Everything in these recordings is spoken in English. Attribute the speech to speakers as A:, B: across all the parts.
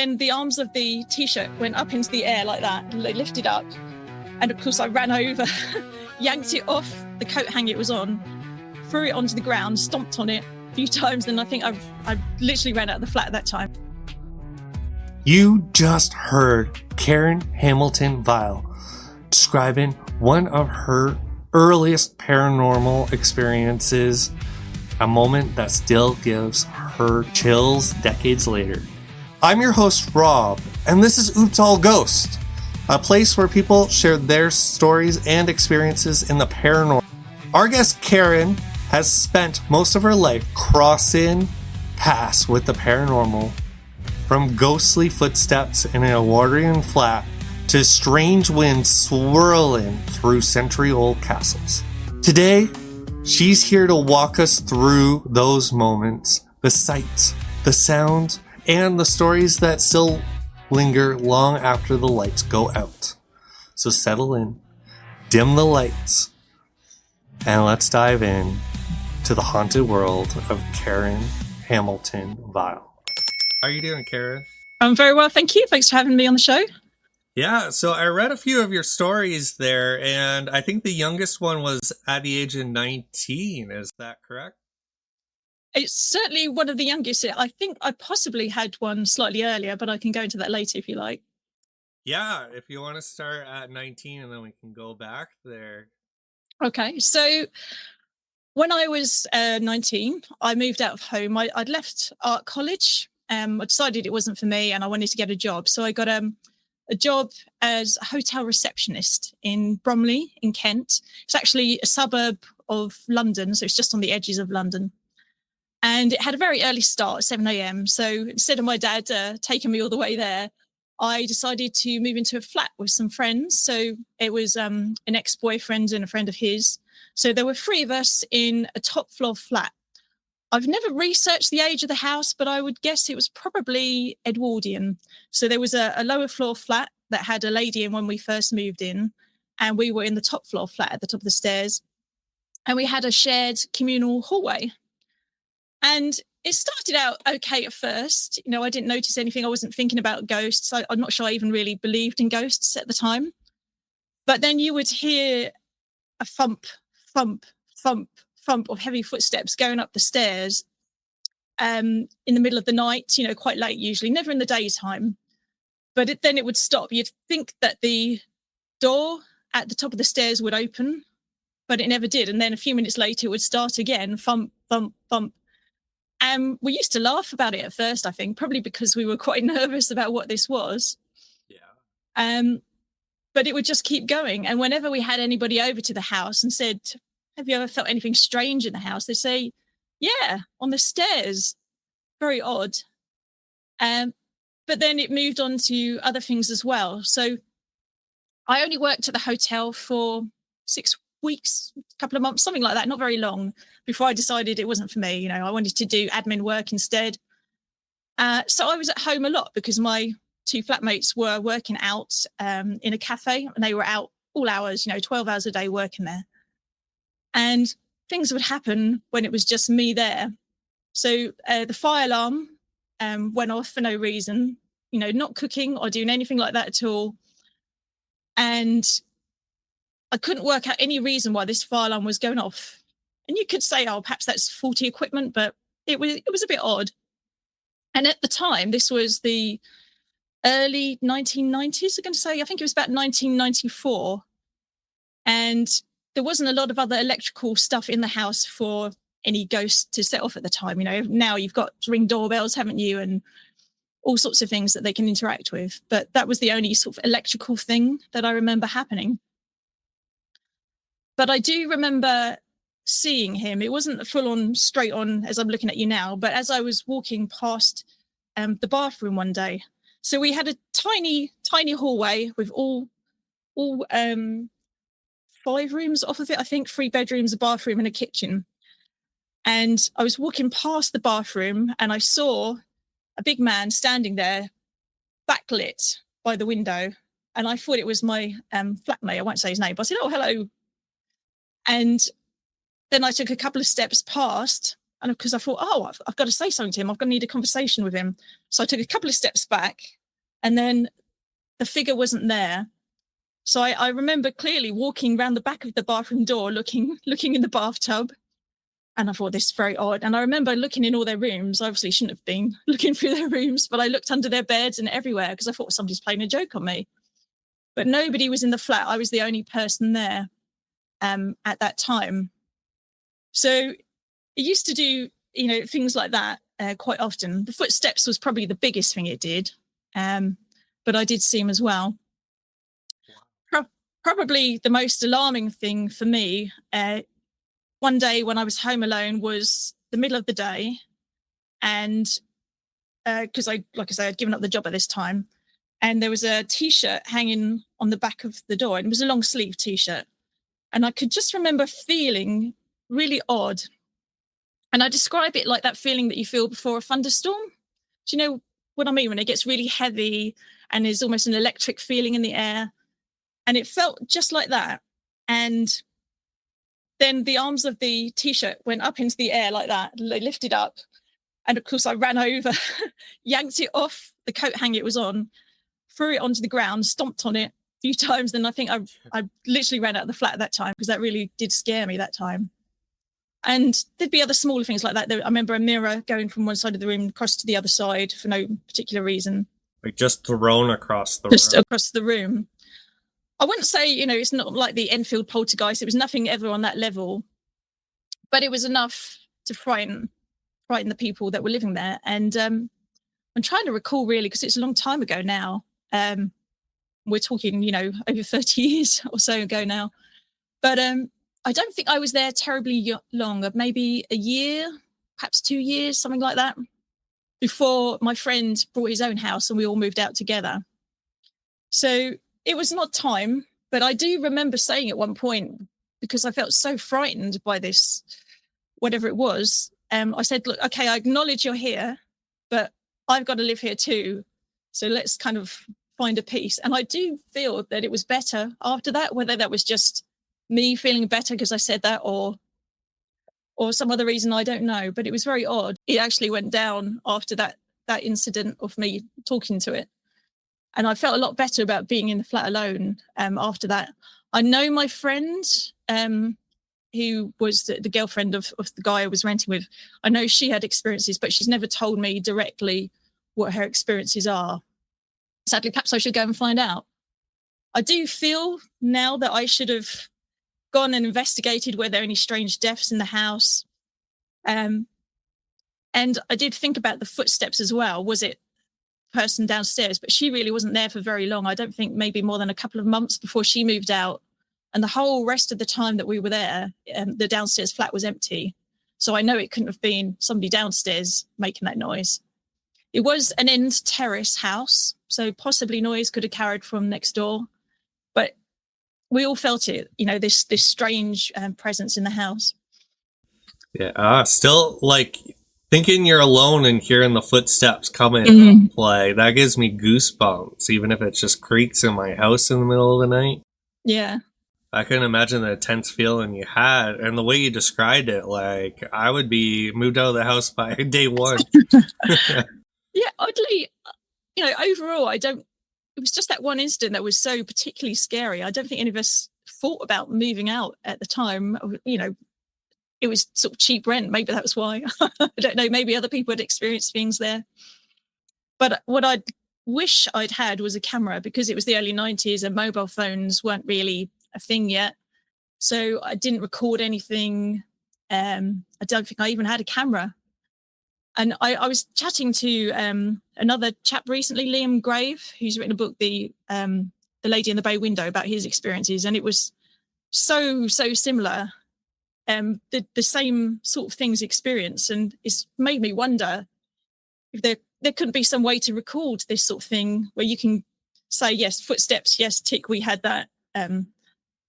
A: then the arms of the T-shirt went up into the air like that, lifted up. And of course I ran over, yanked it off the coat hanger it was on, threw it onto the ground, stomped on it a few times. Then I think I literally ran out of the flat at that time.
B: You just heard Karen Hamilton-Viall describing one of her earliest paranormal experiences, a moment that still gives her chills decades later. I'm your host, Rob, and this is Oops All Ghost, a place where people share their stories and experiences in the paranormal. Our guest, Karen, has spent most of her life crossing paths with the paranormal, from ghostly footsteps in an Edwardian flat to strange winds swirling through century-old castles. Today, she's here to walk us through those moments, the sights, the sounds, and the stories that still linger long after the lights go out. So settle in, dim the lights, and let's dive in to the haunted world of Karen Hamilton-Viall. How are you doing, Karen?
A: I'm very well, thank you. Thanks for having me on the show.
B: Yeah, so I read a few of your stories there, and I think the youngest one was at the age of 19. Is that correct?
A: It's certainly one of the youngest. I think I possibly had one slightly earlier, but I can go into that later if you like.
B: Yeah, if you want to start at 19 and then we can go back there.
A: Okay, so when I was 19, I moved out of home. I'd left art college. I decided it wasn't for me and I wanted to get a job. So I got a job as a hotel receptionist in Bromley in Kent. It's actually a suburb of London, so it's just on the edges of London. And it had a very early start at 7 a.m. So instead of my dad taking me all the way there, I decided to move into a flat with some friends. So it was an ex-boyfriend and a friend of his. So there were three of us in a top floor flat. I've never researched the age of the house, but I would guess it was probably Edwardian. So there was a lower floor flat that had a lady in when we first moved in, and we were in the top floor flat at the top of the stairs. And we had a shared communal hallway. And it started out okay at first. You know, I didn't notice anything. I wasn't thinking about ghosts. I'm not sure I even really believed in ghosts at the time. But then you would hear a thump, thump, thump, thump of heavy footsteps going up the stairs in the middle of the night, you know, quite late usually, never in the daytime. But then it would stop. You'd think that the door at the top of the stairs would open, but it never did. And then a few minutes later, it would start again, thump, thump, thump. And we used to laugh about it at first, I think, probably because we were quite nervous about what this was. Yeah. But it would just keep going. And whenever we had anybody over to the house and said, have you ever felt anything strange in the house? They'd say, yeah, on the stairs. Very odd. But then it moved on to other things as well. So I only worked at the hotel for 6 weeks, a couple of months, something like that, not very long, before I decided it wasn't for me. You know, I wanted to do admin work instead. So I was at home a lot because my two flatmates were working out in a cafe, and they were out all hours, 12 hours a day working there. And things would happen when it was just me there. So the fire alarm went off for no reason, not cooking or doing anything like that at all. And I couldn't work out any reason why this fire alarm was going off. And you could say, oh, perhaps that's faulty equipment, but it was a bit odd. And at the time, this was the early 1990s, I'm going to say. I think it was about 1994. And there wasn't a lot of other electrical stuff in the house for any ghosts to set off at the time. Now you've got Ring doorbells, haven't you? And all sorts of things that they can interact with. But that was the only sort of electrical thing that I remember happening. But I do remember seeing him. It wasn't full on, straight on as I'm looking at you now, but as I was walking past the bathroom one day. So we had a tiny, tiny hallway with all 5 rooms off of it, I think 3 bedrooms, a bathroom and a kitchen. And I was walking past the bathroom and I saw a big man standing there, backlit by the window. And I thought it was my flatmate. I won't say his name, but I said, oh, hello. And then I took a couple of steps past And because I thought, oh, I've got to say something to him. I've got to need a conversation with him. So I took a couple of steps back, and then the figure wasn't there. So I remember clearly walking around the back of the bathroom door, looking in the bathtub. And I thought, this is very odd. And I remember looking in all their rooms. I obviously shouldn't have been looking through their rooms, but I looked under their beds and everywhere because I thought somebody's playing a joke on me. But nobody was in the flat. I was the only person there at that time. So it used to do, things like that quite often. The footsteps was probably the biggest thing it did, but I did see him as well. Probably the most alarming thing for me, one day when I was home alone, was the middle of the day, and because like I say, I'd given up the job at this time, and there was a T-shirt hanging on the back of the door, and it was a long sleeve T-shirt, and I could just remember feeling really odd. And I describe it like that feeling that you feel before a thunderstorm. Do you know what I mean? When it gets really heavy and there's almost an electric feeling in the air. And it felt just like that. And then the arms of the T-shirt went up into the air like that. They lifted up. And of course, I ran over, yanked it off the coat hanger it was on, threw it onto the ground, stomped on it a few times. Then I think I literally ran out of the flat at that time, because that really did scare me that time. And there'd be other smaller things like that. I remember a mirror going from one side of the room across to the other side for no particular reason.
B: Like just thrown across the
A: room.
B: Across
A: the room. I wouldn't say, it's not like the Enfield poltergeist. It was nothing ever on that level. But it was enough to frighten the people that were living there. And I'm trying to recall, really, because it's a long time ago now. We're talking, over 30 years or so ago now. But I don't think I was there terribly long, maybe a year, perhaps 2 years, something like that, before my friend bought his own house and we all moved out together. So it was an odd time, but I do remember saying at one point, because I felt so frightened by this, whatever it was, I said, look, okay, I acknowledge you're here, but I've got to live here too. So let's kind of find a peace. And I do feel that it was better after that, whether that was just me feeling better because I said that or some other reason, I don't know. But it was very odd. It actually went down after that incident of me talking to it. And I felt a lot better about being in the flat alone after that. I know my friend, who was the girlfriend of the guy I was renting with, I know she had experiences, but she's never told me directly what her experiences are. Sadly, perhaps I should go and find out. I do feel now that I should have gone and investigated were there any strange deaths in the house. And I did think about the footsteps as well. Was it person downstairs? But she really wasn't there for very long. I don't think maybe more than a couple of months before she moved out. And the whole rest of the time that we were there, the downstairs flat was empty. So I know it couldn't have been somebody downstairs making that noise. It was an end terrace house, so possibly noise could have carried from next door. But we all felt it, this strange presence in the house.
B: Yeah, still like thinking you're alone and hearing the footsteps coming into play. That gives me goosebumps, even if it just creaks in my house in the middle of the night.
A: Yeah.
B: I couldn't imagine the intense feeling you had, and the way you described it, like I would be moved out of the house by day one.
A: Yeah, oddly, overall, it was just that one incident that was so particularly scary. I don't think any of us thought about moving out at the time. It was sort of cheap rent. Maybe that was why. I don't know. Maybe other people had experienced things there. But what I wish I'd had was a camera, because it was the early 90s and mobile phones weren't really a thing yet. So I didn't record anything. I don't think I even had a camera. And I was chatting to another chap recently, Liam Grave, who's written a book, The Lady in the Bay Window, about his experiences. And it was so similar, the same sort of things experienced. And it's made me wonder if there couldn't be some way to record this sort of thing where you can say, yes, footsteps, yes, tick, we had that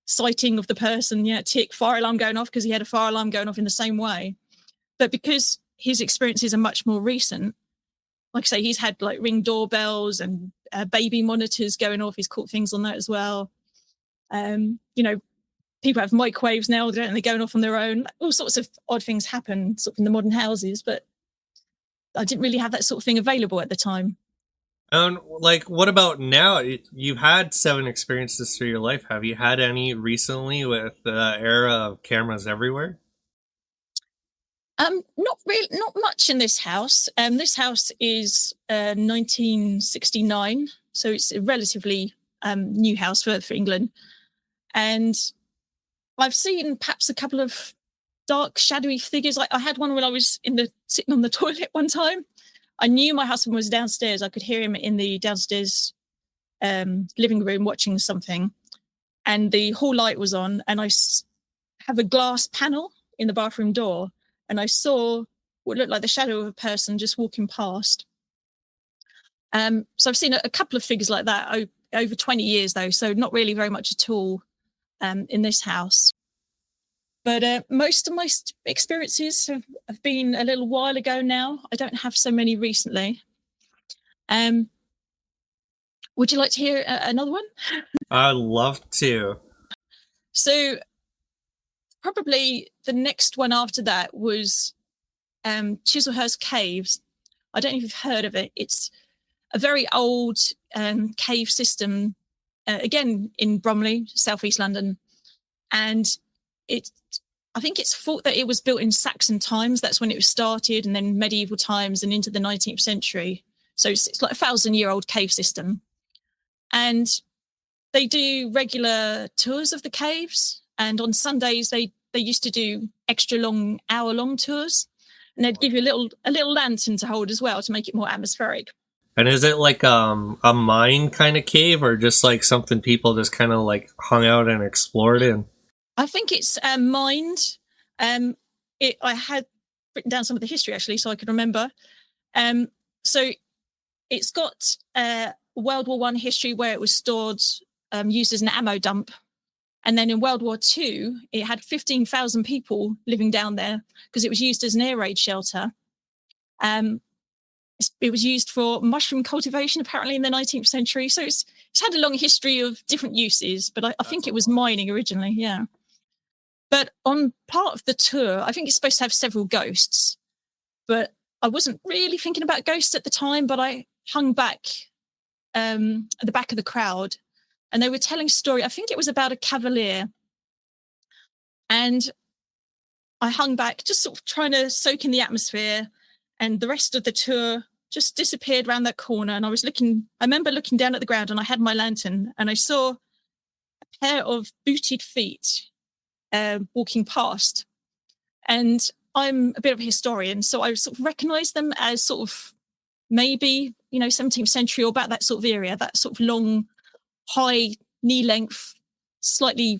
A: sighting of the person, yeah, tick, fire alarm going off, because he had a fire alarm going off in the same way. But because his experiences are much more recent, like I say, he's had like Ring doorbells and baby monitors going off. He's caught things on that as well. people have microwaves now, don't they, going off on their own. All sorts of odd things happen sort of in the modern houses, but I didn't really have that sort of thing available at the time.
B: Like, what about now? You've had 7 experiences through your life. Have you had any recently with the era of cameras everywhere?
A: Not really, not much in this house. This house is 1969, so it's a relatively new house for England. And I've seen perhaps a couple of dark, shadowy figures. I had one when I was sitting on the toilet one time. I knew my husband was downstairs. I could hear him in the downstairs living room watching something, and the hall light was on, and I have a glass panel in the bathroom door, and I saw what looked like the shadow of a person just walking past. So I've seen a couple of figures like that over 20 years, though, so not really very much at all in this house. But most of my experiences have been a little while ago now. I don't have so many recently. Would you like to hear another one?
B: I'd love to.
A: So probably the next one after that was Chislehurst Caves. I don't know if you've heard of it. It's a very old cave system, again in Bromley, southeast London. And I think it's thought that it was built in Saxon times. That's when it was started, and then medieval times and into the 19th century. So it's like a 1,000-year-old cave system. And they do regular tours of the caves. And on Sundays, they used to do extra long, hour-long tours. And they'd give you a little lantern to hold as well to make it more atmospheric. And
B: is it like a mine kind of cave, or just like something people just kind of like hung out and explored in?
A: I think it's mined. I had written down some of the history actually, so I could remember. So it's got World War I history where it was stored, used as an ammo dump. And then in World War II, it had 15,000 people living down there because it was used as an air raid shelter. It was used for mushroom cultivation, apparently, in the 19th century. So it's had a long history of different uses, but I think it was mining originally, yeah. But on part of the tour, I think it's supposed to have several ghosts, but I wasn't really thinking about ghosts at the time, but I hung back at the back of the crowd, and they were telling a story. I think it was about a cavalier. And I hung back, just sort of trying to soak in the atmosphere, and the rest of the tour just disappeared around that corner. And I remember looking down at the ground, and I had my lantern, and I saw a pair of booted feet walking past. And I'm a bit of a historian, so I sort of recognized them as sort of maybe, 17th century or about that sort of area, that sort of long, high, knee-length, slightly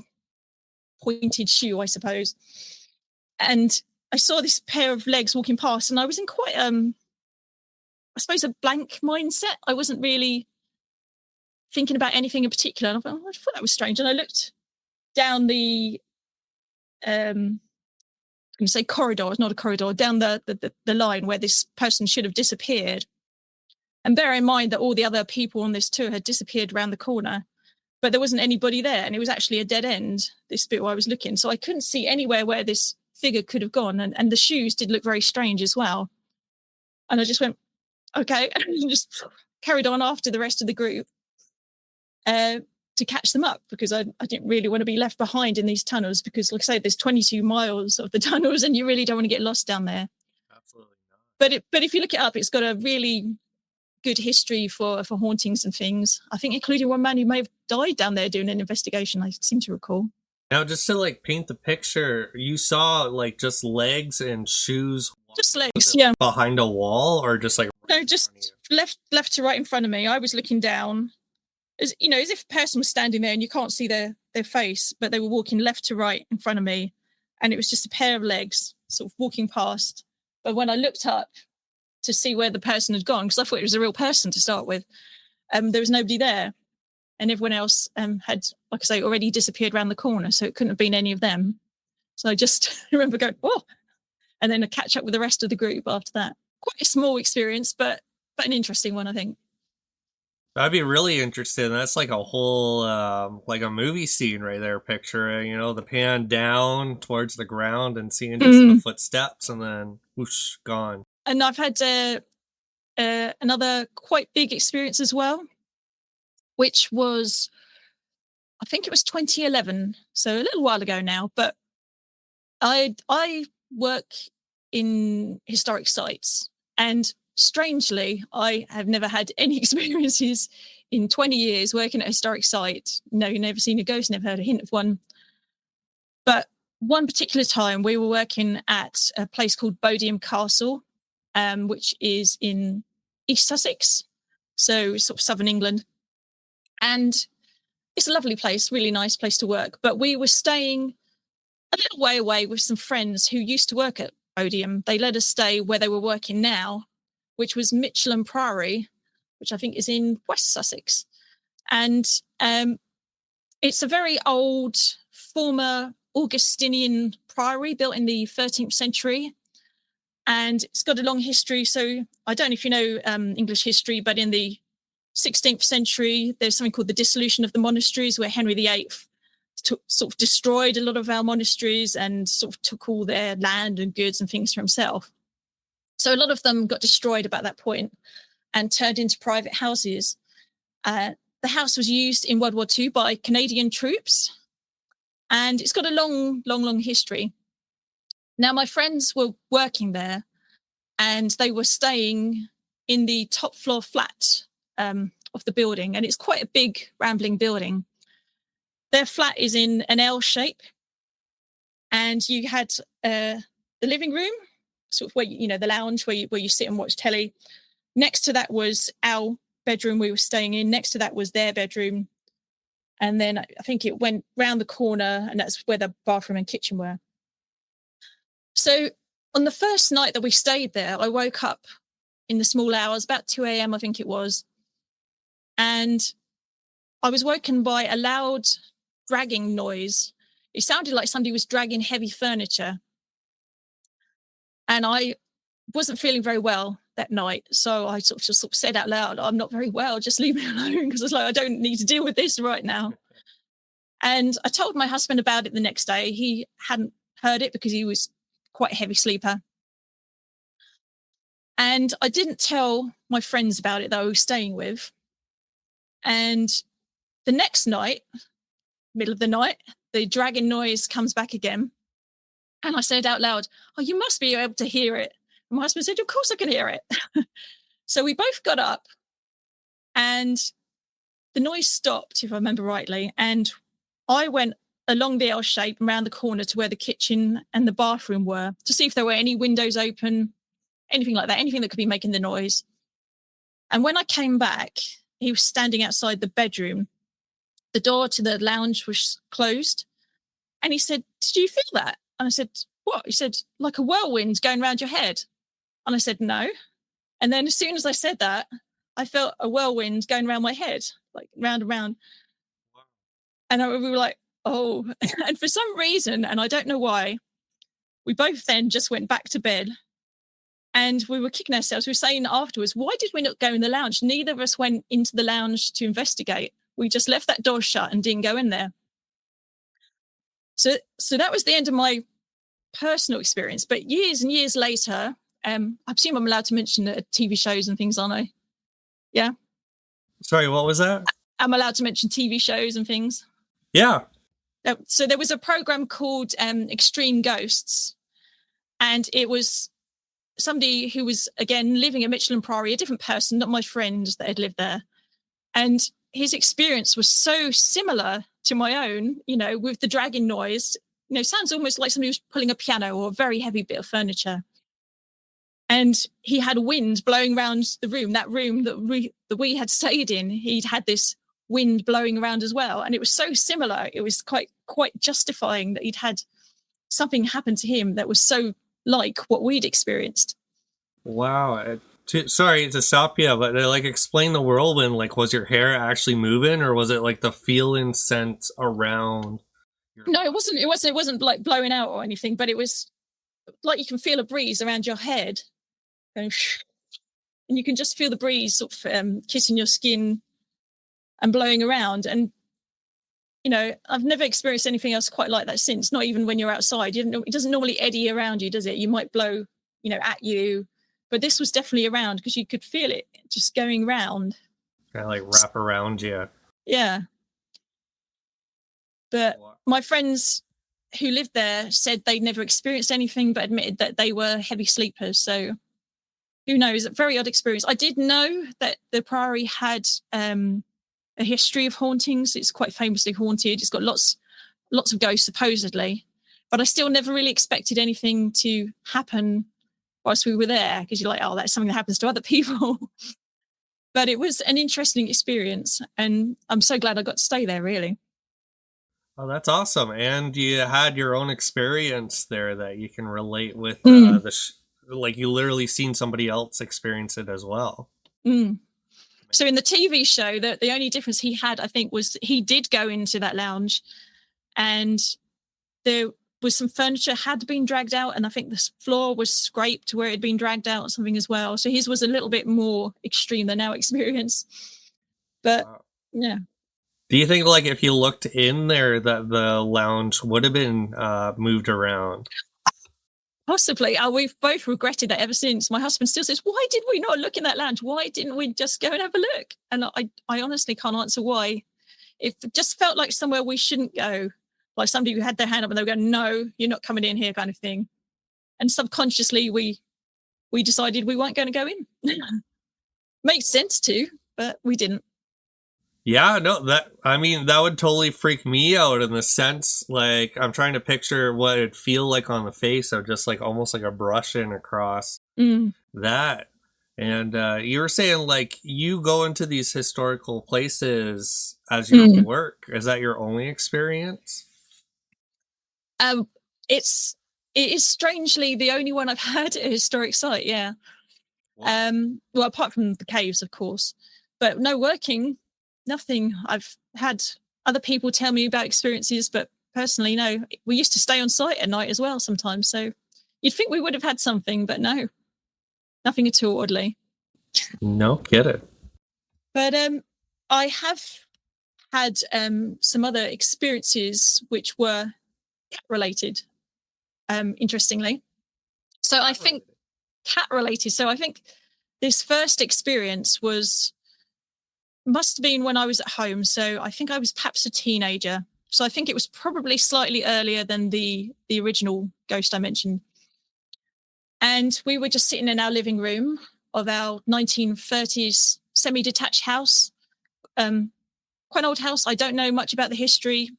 A: pointed shoe, I suppose. And I saw this pair of legs walking past, and I was in quite, I suppose, a blank mindset. I wasn't really thinking about anything in particular. And I thought that was strange. And I looked down the, I'm going to say corridor, it's not a corridor, down the line where this person should have disappeared. And bear in mind that all the other people on this tour had disappeared around the corner, but there wasn't anybody there. And it was actually a dead end, this bit where I was looking. So I couldn't see anywhere where this figure could have gone. And the shoes did look very strange as well. And I just went, okay, and just carried on after the rest of the group to catch them up, because I didn't really want to be left behind in these tunnels, because, like I say, there's 22 miles of the tunnels and you really don't want to get lost down there.
B: Absolutely not.
A: But if you look it up, it's got a really good history for hauntings and things. I think including one man who may have died down there doing an investigation, I seem to recall.
B: Now, just to paint the picture, you saw just legs and shoes.
A: Just legs, yeah.
B: Behind a wall, or just
A: no, just left to right in front of me. I was looking down, as if a person was standing there and you can't see their face, but they were walking left to right in front of me, and it was just a pair of legs sort of walking past. But when I looked up to see where the person had gone, because I thought it was a real person to start with, there was nobody there, and everyone else had, like I say, already disappeared around the corner, so it couldn't have been any of them. So I just remember going, "Whoa!" and then I catch up with the rest of the group after that. Quite a small experience, but an interesting one, I think.
B: That'd be really interesting. That's like a whole, like a movie scene right there. Picturing, the pan down towards the ground and seeing just the footsteps, and then whoosh, gone.
A: And I've had another quite big experience as well, which was, I think it was 2011, so a little while ago now. But I work in historic sites, and strangely, I have never had any experiences in 20 years working at a historic site. No, you've never seen a ghost, never heard a hint of one. But one particular time, we were working at a place called Bodiam Castle, which is in East Sussex, so sort of southern England. And it's a lovely place, really nice place to work. But we were staying a little way away with some friends who used to work at Bodiam. They let us stay where they were working now, which was Mitchell Priory, which I think is in West Sussex. And it's a very old, former Augustinian priory built in the 13th century. And it's got a long history. So I don't know if you know English history, but in the 16th century, there's something called the dissolution of the monasteries, where Henry VIII sort of destroyed a lot of our monasteries and sort of took all their land and goods and things for himself. So a lot of them got destroyed about that point and turned into private houses. The house was used in World War II by Canadian troops, and it's got a long, long, long history. Now, my friends were working there, and they were staying in the top floor flat of the building, and it's quite a big, rambling building. Their flat is in an L shape, and you had the living room, sort of where the lounge where you sit and watch telly. Next to that was our bedroom we were staying in. Next to that was their bedroom, and then I think it went round the corner, and that's where the bathroom and kitchen were. So on the first night that we stayed there, I woke up in the small hours, about 2 a.m. I think it was, and I was woken by a loud dragging noise. It sounded like somebody was dragging heavy furniture. And I wasn't feeling very well that night. So I sort of said out loud, I'm not very well, just leave me alone. Because I was like, I don't need to deal with this right now. And I told my husband about it the next day. He hadn't heard it because he was quite a heavy sleeper. And I didn't tell my friends about it that I was staying with. And the next night, middle of the night, the dragging noise comes back again. And I said out loud, oh, you must be able to hear it. And my husband said, of course I can hear it. So we both got up, and the noise stopped, if I remember rightly. And I went along the L shape around the corner to where the kitchen and the bathroom were to see if there were any windows open, anything like that, anything that could be making the noise. And when I came back, he was standing outside the bedroom. The door to the lounge was closed. And he said, did you feel that? And I said, what? He said, like a whirlwind going around your head. And I said, no. And then as soon as I said that, I felt a whirlwind going around my head, like round and round. And we were like, oh. And for some reason, and I don't know why, we both then just went back to bed. And we were kicking ourselves. We were saying afterwards, why did we not go in the lounge? Neither of us went into the lounge to investigate. We just left that door shut and didn't go in there. So that was the end of my personal experience. But years and years later, I presume I'm allowed to mention TV shows and things, aren't I? Yeah.
B: Sorry, what was that?
A: I'm allowed to mention TV shows and things.
B: Yeah.
A: So there was a program called Extreme Ghosts, and it was somebody who was, again, living at Mitchell Priory, a different person, not my friend that had lived there. And his experience was so similar to my own, with the dragging noise. Sounds almost like somebody was pulling a piano or a very heavy bit of furniture. And he had wind blowing around the room, that room that we had stayed in. He'd had this wind blowing around as well. And it was so similar. It was quite justifying that he'd had something happen to him that was so like what we'd experienced.
B: Wow. Sorry to stop you, but explain the whirlwind. Was your hair actually moving, or was it like the feeling sense around?
A: No, it wasn't. It wasn't like blowing out or anything, but it was like you can feel a breeze around your head, and you can just feel the breeze sort of kissing your skin and blowing around. And, I've never experienced anything else quite like that since, not even when you're outside. It doesn't normally eddy around you, does it? You might blow, at you. But this was definitely around because you could feel it just going round.
B: Kind of like wrap around you.
A: Yeah. But my friends who lived there said they'd never experienced anything, but admitted that they were heavy sleepers. So who knows? A very odd experience. I did know that the Priory had a history of hauntings. It's quite famously haunted. It's got lots of ghosts, supposedly. But I still never really expected anything to happen whilst we were there, because you're like, oh, that's something that happens to other people. But it was an interesting experience, and I'm so glad I got to stay there, really.
B: Oh, that's awesome. And you had your own experience there that you can relate with. Like you literally seen somebody else experience it as well.
A: So in the TV show, the only difference he had, I think, was he did go into that lounge, and there was some furniture had been dragged out, and I think the floor was scraped where it had been dragged out or something as well. So his was a little bit more extreme than our experience. But yeah.
B: Do you think, like, if you looked in there, that the lounge would have been moved around?
A: Possibly. We've both regretted that ever since. My husband still says, why did we not look in that lounge? Why didn't we just go and have a look? And I honestly can't answer why. It just felt like somewhere we shouldn't go. Like somebody who had their hand up and they were going, no, you're not coming in here, kind of thing. And subconsciously, we decided we weren't going to go in. Makes sense too, but we didn't.
B: Yeah, no, that would totally freak me out in the sense, like, I'm trying to picture what it'd feel like on the face of just like almost like a brushing across that. And you were saying, like, you go into these historical places as your work. Is that your only experience?
A: It is strangely the only one I've had at a historic site, yeah. Well, apart from the caves, of course. But no working. Nothing. I've had other people tell me about experiences, but personally, no. We used to stay on site at night as well sometimes, so you'd think we would have had something, but no. Nothing at all, oddly.
B: No kidding.
A: But I have had some other experiences which were cat-related, interestingly. So I think cat-related. So I think this first experience must have been when I was at home. So I think I was perhaps a teenager. So I think it was probably slightly earlier than the original ghost I mentioned. And we were just sitting in our living room of our 1930s semi-detached house. Quite an old house. I don't know much about the history.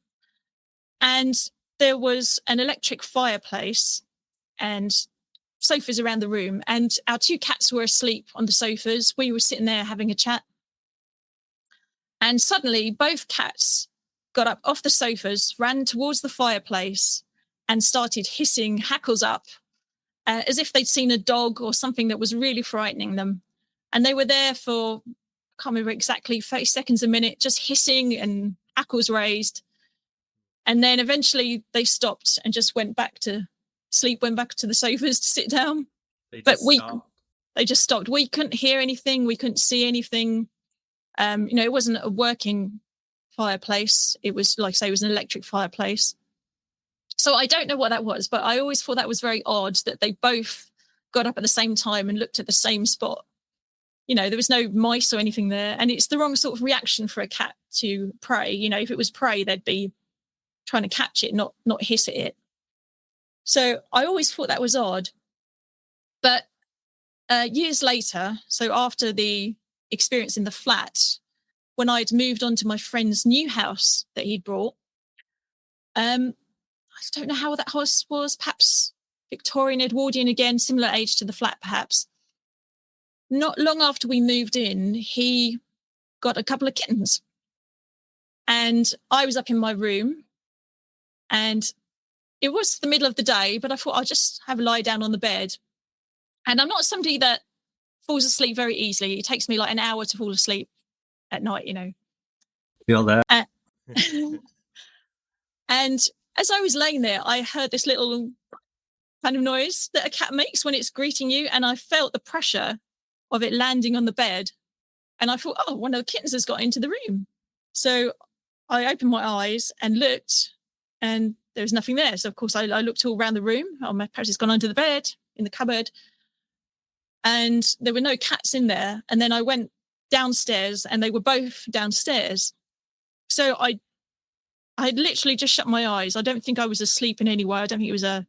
A: And there was an electric fireplace and sofas around the room. And our two cats were asleep on the sofas. We were sitting there having a chat. And suddenly, both cats got up off the sofas, ran towards the fireplace, and started hissing, hackles up, as if they'd seen a dog or something that was really frightening them. And they were there for, I can't remember exactly, 30 seconds a minute, just hissing and hackles raised. And then eventually they stopped and just went back to sleep, went back to the sofas to sit down. They just stopped. We couldn't hear anything. We couldn't see anything. It wasn't a working fireplace. It was, like I say, it was an electric fireplace. So I don't know what that was, but I always thought that was very odd that they both got up at the same time and looked at the same spot. There was no mice or anything there. And it's the wrong sort of reaction for a cat to prey. If it was prey, they'd be trying to catch it, not hiss at it. So I always thought that was odd. But years later, so after the experience in the flat, when I'd moved on to my friend's new house that he'd brought, I don't know how that house was, perhaps Victorian, Edwardian again, similar age to the flat perhaps. Not long after we moved in, he got a couple of kittens. And I was up in my room, and it was the middle of the day, but I thought I'll just have a lie down on the bed. And I'm not somebody that falls asleep very easily. It takes me like an hour to fall asleep at night,
B: Feel that.
A: And as I was laying there, I heard this little kind of noise that a cat makes when it's greeting you. And I felt the pressure of it landing on the bed. And I thought, oh, one of the kittens has got into the room. So I opened my eyes and looked, and there was nothing there. So of course I looked all around the room. Oh, perhaps it's gone under the bed, in the cupboard, and there were no cats in there. And then I went downstairs, and they were both downstairs. So I had literally just shut my eyes. I don't think I was asleep in any way. I don't think it was a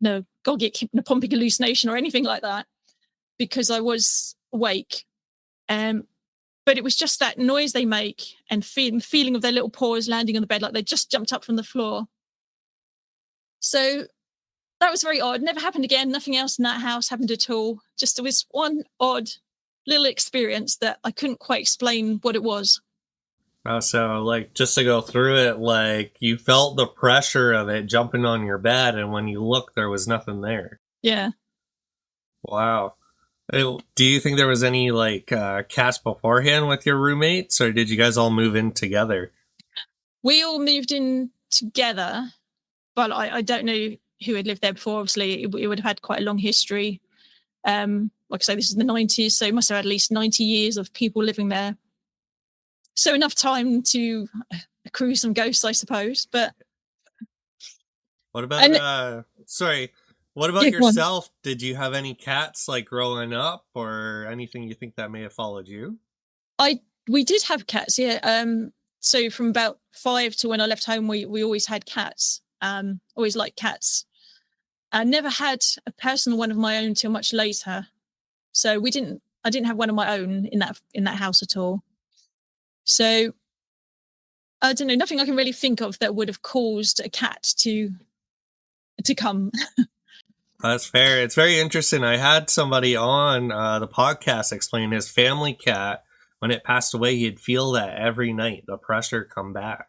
A: hypnopompic hallucination or anything like that, because I was awake. But it was just that noise they make and feeling of their little paws landing on the bed like they just jumped up from the floor. So that was very odd. Never happened again. Nothing else in that house happened at all. Just there was one odd little experience that I couldn't quite explain what it was.
B: Oh, so like just to go through it, like you felt the pressure of it jumping on your bed, and when you looked, there was nothing there.
A: Yeah.
B: Wow. Do you think there was any like cats beforehand with your roommates, or did you guys all move in together?
A: We all moved in together, but I don't know who had lived there before. Obviously, it would have had quite a long history. Like I say, this is the 90s, so it must have had at least 90 years of people living there. So enough time to accrue some ghosts, I suppose. But
B: what about what about yourself? Did you have any cats like growing up, or anything you think that may have followed you?
A: We did have cats, yeah. So from about 5 to when I left home, we always had cats. Always liked cats. I never had a personal one of my own till much later. So I didn't have one of my own in that house at all. So I don't know, nothing I can really think of that would have caused a cat to come.
B: That's fair. It's very interesting. I had somebody on the podcast explain his family cat, when it passed away, he'd feel that every night, the pressure come back.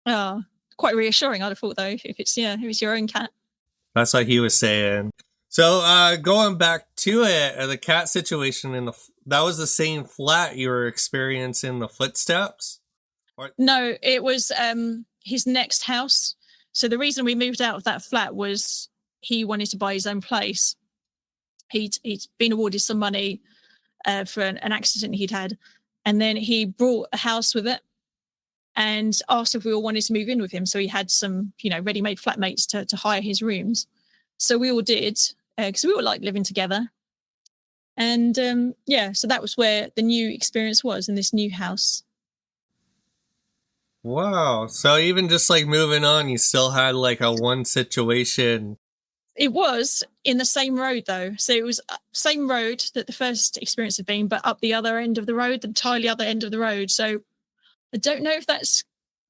A: Oh, quite reassuring, I'd have thought, though, if it's your own cat.
B: That's what he was saying. So going back to it, the cat situation that was the same flat you were experiencing the footsteps?
A: No, it was his next house. So the reason we moved out of that flat was he wanted to buy his own place. He'd been awarded some money for an accident he'd had, and then he brought a house with it and asked if we all wanted to move in with him. So he had some, ready-made flatmates to hire his rooms. So we all did, because we all like living together. And so that was where the new experience was, in this new house.
B: Wow. So even just like moving on, you still had like a one situation.
A: It was in the same road, though. So it was same road that the first experience had been, but up the other end of the road, the entirely other end of the road. So I don't know if that's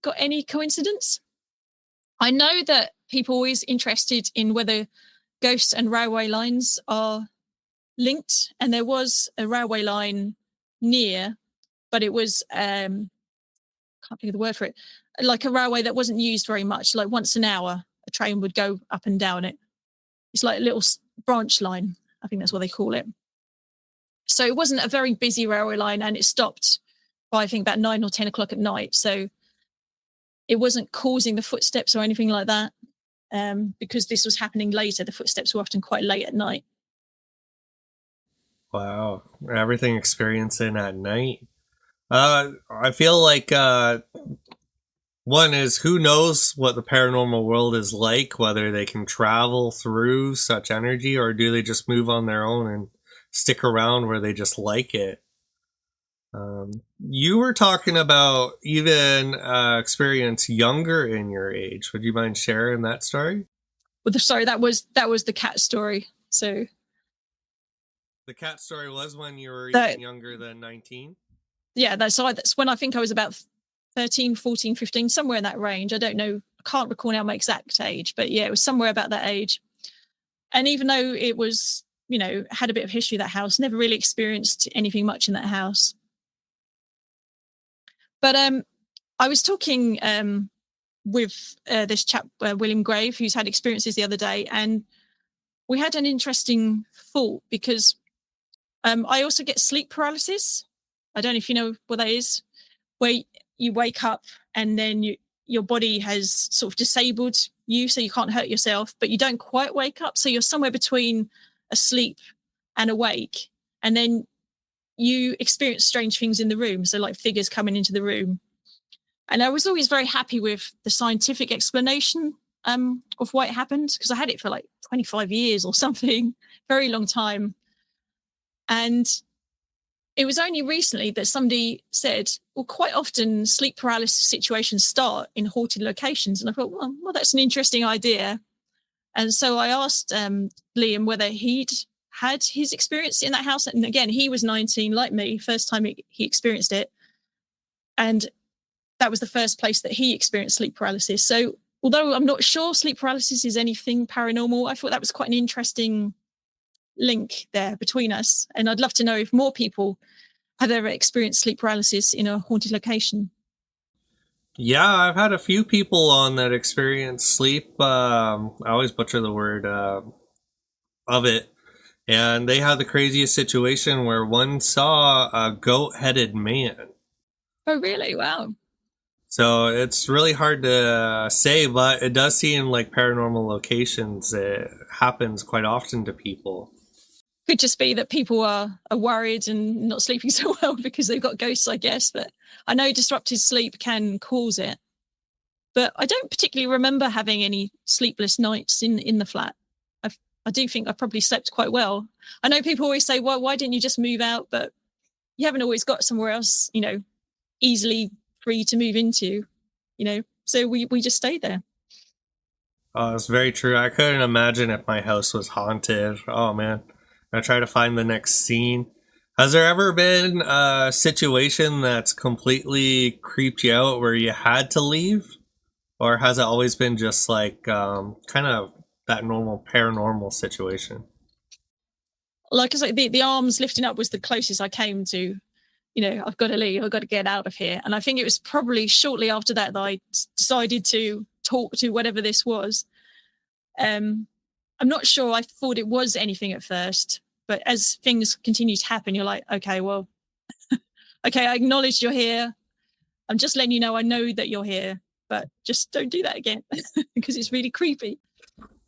A: got any coincidence. I know that people are always interested in whether ghosts and railway lines are linked. And there was a railway line near, but it was, can't think of the word for it, like a railway that wasn't used very much. Like once an hour, a train would go up and down it. It's like a little branch line. I think that's what they call it. So it wasn't a very busy railway line, and it stopped by, I think, about 9 or 10 o'clock at night. So it wasn't causing the footsteps or anything like that, because this was happening later. The footsteps were often quite late at night.
B: Wow. Everything experiencing at night. I feel like one is, who knows what the paranormal world is like, whether they can travel through such energy, or do they just move on their own and stick around where they just like it. You were talking about even experience younger in your age. Would you mind sharing that story?
A: Well, sorry, that was the cat story. So
B: the cat story was when you were even younger than 19?
A: Yeah, that's when I think I was about 13, 14, 15, somewhere in that range. I don't know. I can't recall now my exact age, but yeah, it was somewhere about that age. And even though it was, had a bit of history, that house, never really experienced anything much in that house. But I was talking with this chap, William Grave, who's had experiences the other day, and we had an interesting thought, because I also get sleep paralysis. I don't know if you know what that is, where you wake up and then your body has sort of disabled you, so you can't hurt yourself, but you don't quite wake up. So you're somewhere between asleep and awake. And then you experience strange things in the room. So like figures coming into the room. And I was always very happy with the scientific explanation of why it happened, because I had it for like 25 years or something, very long time. And it was only recently that somebody said, well, quite often sleep paralysis situations start in haunted locations. And I thought, well, that's an interesting idea. And so I asked Liam whether he'd had his experience in that house. And again, he was 19, like me, first time he experienced it. And that was the first place that he experienced sleep paralysis. So although I'm not sure sleep paralysis is anything paranormal, I thought that was quite an interesting link there between us. And I'd love to know if more people have ever experienced sleep paralysis in a haunted location.
B: Yeah, I've had a few people on that experience sleep. I always butcher the word of it. And they had the craziest situation where one saw a goat-headed man.
A: Oh, really? Wow.
B: So it's really hard to say, but it does seem like paranormal locations. It happens quite often to people.
A: Could just be that people are worried and not sleeping so well because they've got ghosts, I guess. But I know disrupted sleep can cause it. But I don't particularly remember having any sleepless nights in the flat. I do think I probably slept quite well. I know people always say, well, why didn't you just move out? But you haven't always got somewhere else, easily free to move into, so we just stayed there.
B: Oh, it's very true. I couldn't imagine if my house was haunted. Oh, man. I try to find the next scene. Has there ever been a situation that's completely creeped you out where you had to leave? Or has it always been just like kind of that normal paranormal situation?
A: Like I said, the arms lifting up was the closest I came to, I've got to leave, I've got to get out of here. And I think it was probably shortly after that I decided to talk to whatever this was. I'm not sure I thought it was anything at first, but as things continue to happen, you're like, okay, well, okay, I acknowledge you're here. I'm just letting you know I know that you're here, but just don't do that again because it's really creepy.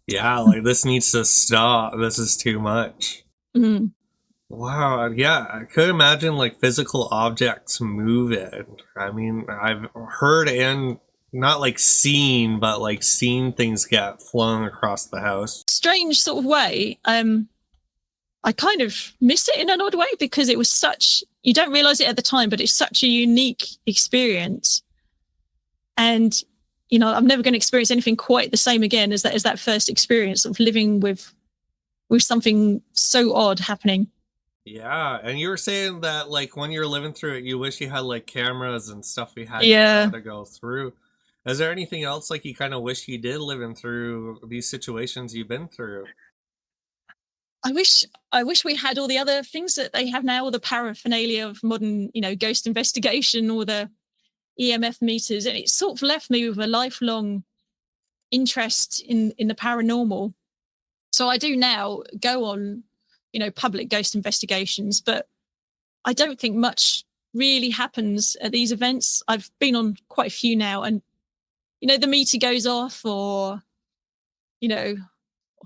B: Yeah, like this needs to stop. This is too much.
A: Mm.
B: Wow, yeah, I could imagine like physical objects moving. I mean, I've heard and not like seen, but like seen things get flung across the house.
A: Strange sort of way. I kind of miss it in an odd way because it was such, you don't realize it at the time, but it's such a unique experience. And, I'm never going to experience anything quite the same again as that first experience of living with something so odd happening.
B: Yeah, and you were saying that like when you were living through it, you wish you had like cameras and stuff we had to go through. Is there anything else like you kind of wish you did living through these situations you've been through?
A: I wish we had all the other things that they have now, all the paraphernalia of modern, ghost investigation, or the EMF meters. And it sort of left me with a lifelong interest in the paranormal. So I do now go on, public ghost investigations, but I don't think much really happens at these events. I've been on quite a few now, and, the meter goes off, or,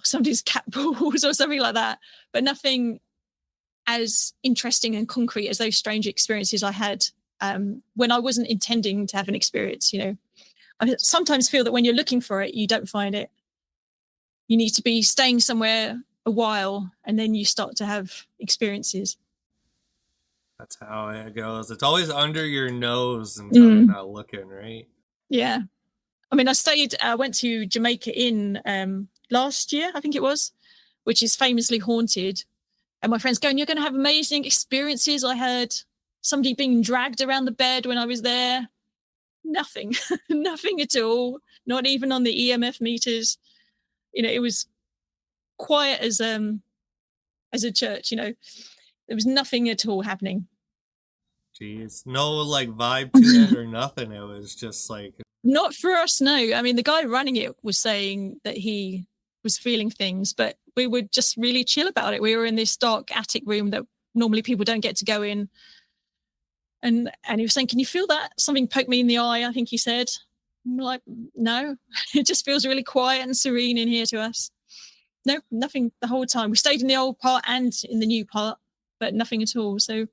A: somebody's cat balls or something like that, but nothing as interesting and concrete as those strange experiences I had when I wasn't intending to have an experience. I sometimes feel that when you're looking for it, you don't find it. You need to be staying somewhere a while, and then you start to have experiences.
B: That's how it goes. It's always under your nose until you're not looking, right?
A: Yeah. I mean, I went to Jamaica in last year, I think it was, which is famously haunted. And my friend's going, you're going to have amazing experiences. I heard somebody being dragged around the bed when I was there. Nothing, nothing at all. Not even on the EMF meters. It was quiet as a church. There was nothing at all happening.
B: Jeez, no like vibe to it or nothing. It was just like,
A: not for us. No, I mean the guy running it was saying that he was feeling things, but we were just really chill about it. We were in this dark attic room that normally people don't get to go in. And he was saying, can you feel that? Something poked me in the eye, I think he said. I'm like, no, it just feels really quiet and serene in here to us. No, nothing the whole time. We stayed in the old part and in the new part, but nothing at all. So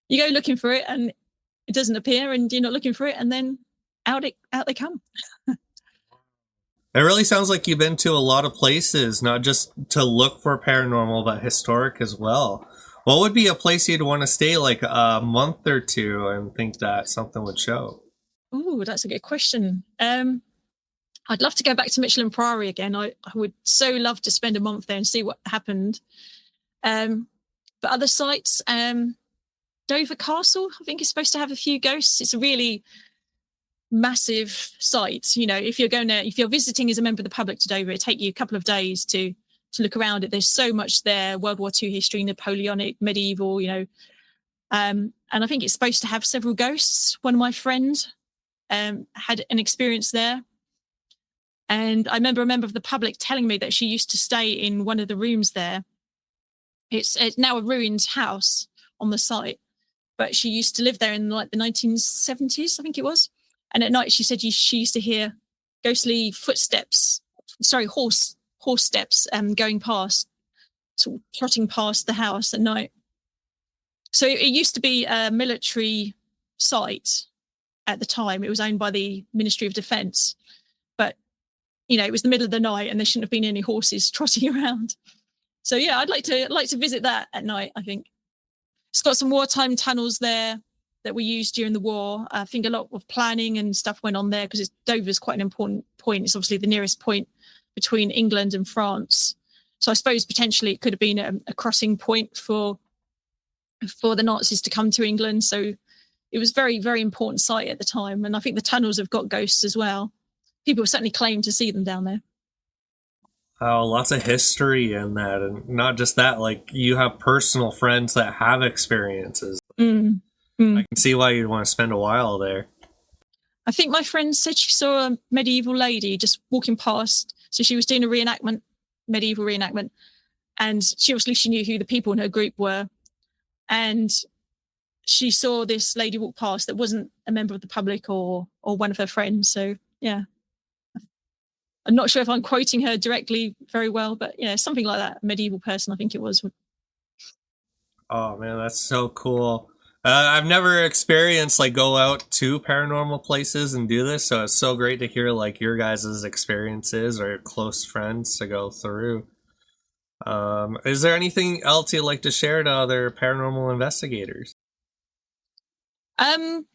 A: You go looking for it and it doesn't appear, and you're not looking for it, and then out they come.
B: It really sounds like you've been to a lot of places, not just to look for paranormal, but historic as well. What would be a place you'd want to stay like a month or two and think that something would show?
A: Oh, that's a good question. I'd love to go back to Michelin Priory again. I would so love to spend a month there and see what happened. But other sites, Dover Castle, I think, is supposed to have a few ghosts. It's a really massive site. You know, if you're going there, if you're visiting as a member of the public to Dover, it take you a couple of days to look around it. There's so much there: World War II history, Napoleonic, medieval. You know, and I think it's supposed to have several ghosts. One of my friends had an experience there. And I remember a member of the public telling me that she used to stay in one of the rooms there. It's now a ruined house on the site, but she used to live there in like the 1970s, I think it was. And at night, she said she used to hear ghostly footsteps, horse steps going past, sort of trotting past the house at night. So it used to be a military site at the time. It was owned by the Ministry of Defence. But you know, it was the middle of the night and there shouldn't have been any horses trotting around. So yeah, I'd like to visit that at night, I think. It's got some wartime tunnels there that were used during the war. I think a lot of planning and stuff went on there because Dover's quite an important point. It's obviously the nearest point between England and France. So I suppose potentially it could have been a crossing point for the Nazis to come to England. So it was very, very important site at the time. And I think the tunnels have got ghosts as well. People certainly claim to see them down there.
B: Oh, lots of history in that. And not just that, like you have personal friends that have experiences.
A: Mm.
B: I can see why you'd want to spend a while there.
A: I think my friend said she saw a medieval lady just walking past. So she was doing a medieval reenactment. And she knew who the people in her group were. And she saw this lady walk past that wasn't a member of the public or one of her friends. So yeah. I'm not sure if I'm quoting her directly very well, but yeah, something like that. A medieval person, I think it was.
B: Oh man, that's so cool. I've never experienced like go out to paranormal places and do this, so it's so great to hear like your guys' experiences or close friends to go through. Is there anything else you'd like to share to other paranormal investigators?
A: Could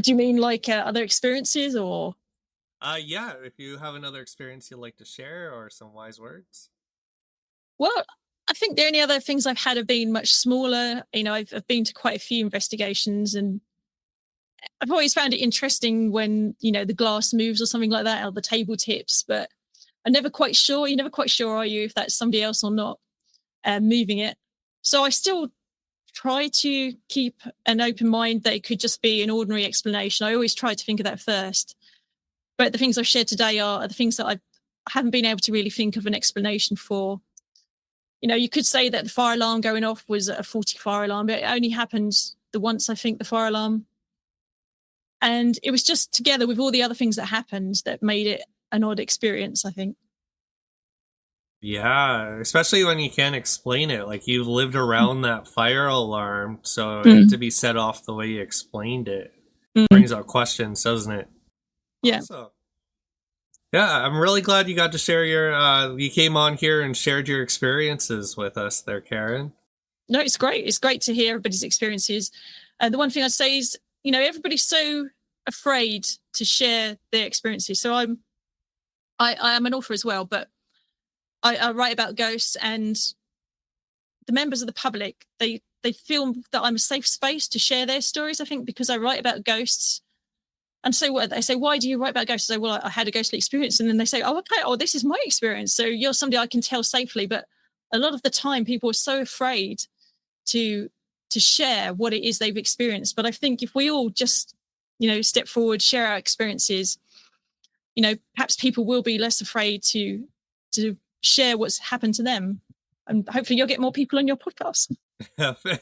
A: you mean like other experiences or?
B: Yeah, if you have another experience you'd like to share or some wise words.
A: Well, I think the only other things I've had have been much smaller. You know, I've been to quite a few investigations and I've always found it interesting when, you know, the glass moves or something like that, or the table tips, but I'm never quite sure. You're never quite sure, are you, if that's somebody else or not moving it. So I still try to keep an open mind that it could just be an ordinary explanation. I always try to think of that first. But the things I've shared today are the things that I haven't been able to really think of an explanation for. You know, you could say that the fire alarm going off was a faulty fire alarm, but it only happened the once, I think, the fire alarm. And it was just together with all the other things that happened that made it an odd experience, I think.
B: Yeah, especially when you can't explain it. Like you've lived around that fire alarm, so it to be set off the way you explained it brings up questions, doesn't it?
A: Yeah.
B: Awesome. Yeah, I'm really glad you got to share you came on here and shared your experiences with us there, Karen.
A: No, it's great. It's great to hear everybody's experiences. The one thing I'd say is, you know, everybody's so afraid to share their experiences. So I am an author as well, but I write about ghosts, and the members of the public, they feel that I'm a safe space to share their stories, I think, because I write about ghosts. And so what they say, why do you write about ghosts? I say, well, I had a ghostly experience. And then they say, oh, okay, oh, this is my experience. So you're somebody I can tell safely. But a lot of the time people are so afraid to share what it is they've experienced. But I think if we all just, you know, step forward, share our experiences, you know, perhaps people will be less afraid to share what's happened to them. And hopefully you'll get more people on your podcast.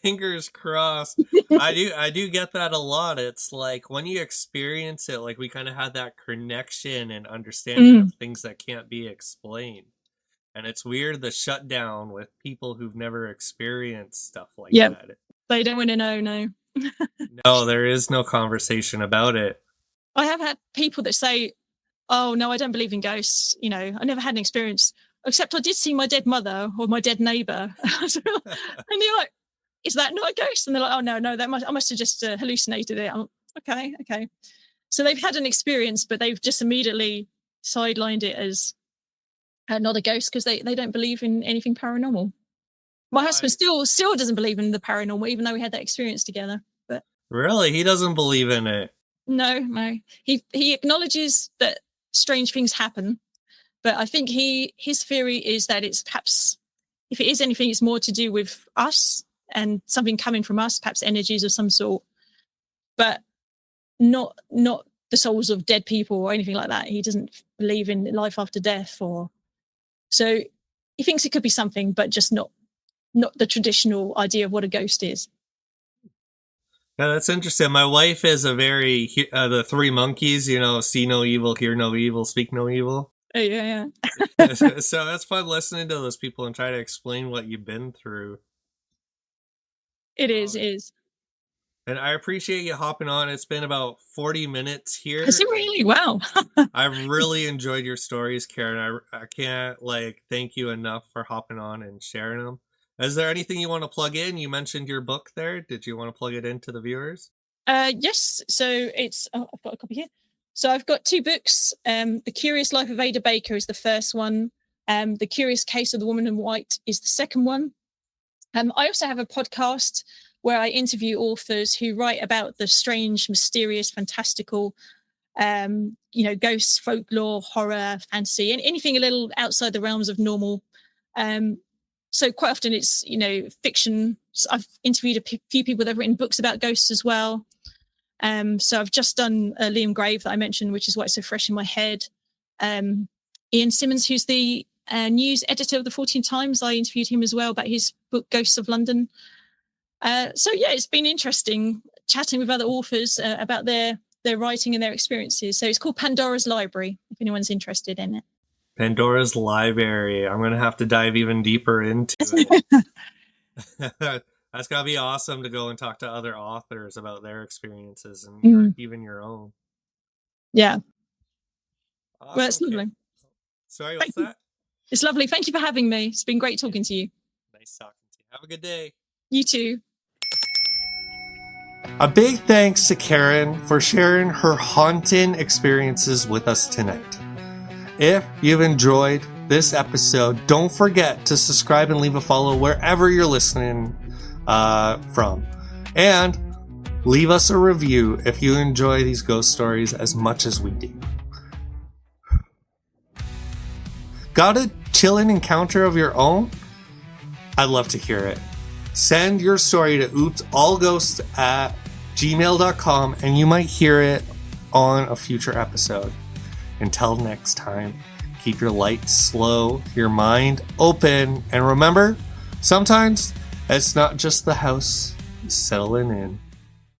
B: Fingers crossed. I do get that a lot. It's like when you experience it, like we kind of had that connection and understanding of things that can't be explained. And it's weird the shutdown with people who've never experienced stuff like that.
A: They don't want to know, no.
B: No, there is no conversation about it.
A: I have had people that say, oh, no, I don't believe in ghosts. You know, I never had an experience, except I did see my dead mother or my dead neighbour. And you're like, is that not a ghost? And they're like, oh, no, I must have just hallucinated it. I'm okay. So they've had an experience, but they've just immediately sidelined it as not a ghost because they don't believe in anything paranormal. My husband still doesn't believe in the paranormal, even though we had that experience together. But
B: really, he doesn't believe in it.
A: No. He acknowledges that strange things happen, but I think his theory is that it's perhaps, if it is anything, it's more to do with us and something coming from us, perhaps energies of some sort, but not the souls of dead people or anything like that. He doesn't believe in life after death, or so he thinks it could be something, but just not the traditional idea of what a ghost is.
B: Yeah, that's interesting. My wife is a very the three monkeys, you know, see no evil, hear no evil, speak no evil.
A: Oh, yeah.
B: So it's fun listening to those people and try to explain what you've been through.
A: It is.
B: And I appreciate you hopping on. It's been about 40 minutes here.
A: Is it really? Wow.
B: I've really enjoyed your stories, Karen. I can't thank you enough for hopping on and sharing them. Is there anything you want to plug in? You mentioned your book there. Did you want to plug it into the viewers?
A: Yes. So I've got a copy here. So I've got two books. The Curious Life of Ada Baker is the first one. The Curious Case of the Woman in White is the second one. I also have a podcast where I interview authors who write about the strange, mysterious, fantastical, ghosts, folklore, horror, fantasy, and anything a little outside the realms of normal. So quite often it's, fiction. So I've interviewed a few people that have written books about ghosts as well. So I've just done Liam Grave that I mentioned, which is why it's so fresh in my head. Ian Simmons, who's the news editor of the 14 Times, I interviewed him as well about his book Ghosts of London. So yeah, it's been interesting chatting with other authors about their writing and their experiences. So it's called Pandora's Library, if anyone's interested in it.
B: Pandora's Library. I'm going to have to dive even deeper into it. That's got to be awesome to go and talk to other authors about their experiences and even your own.
A: Yeah.
B: Awesome.
A: Well, it's lovely.
B: Sorry, what's that?
A: It's lovely. Thank you for having me. It's been great talking to you.
B: Nice talking to you. Have a good day.
A: You too.
B: A big thanks to Karen for sharing her haunting experiences with us tonight. If you've enjoyed this episode, don't forget to subscribe and leave a follow wherever you're listening from. And leave us a review if you enjoy these ghost stories as much as we do. Got a chilling encounter of your own? I'd love to hear it. Send your story to oopsallghosts@gmail.com and you might hear it on a future episode. Until next time, keep your lights slow, your mind open, and remember, sometimes it's not just the house settling in.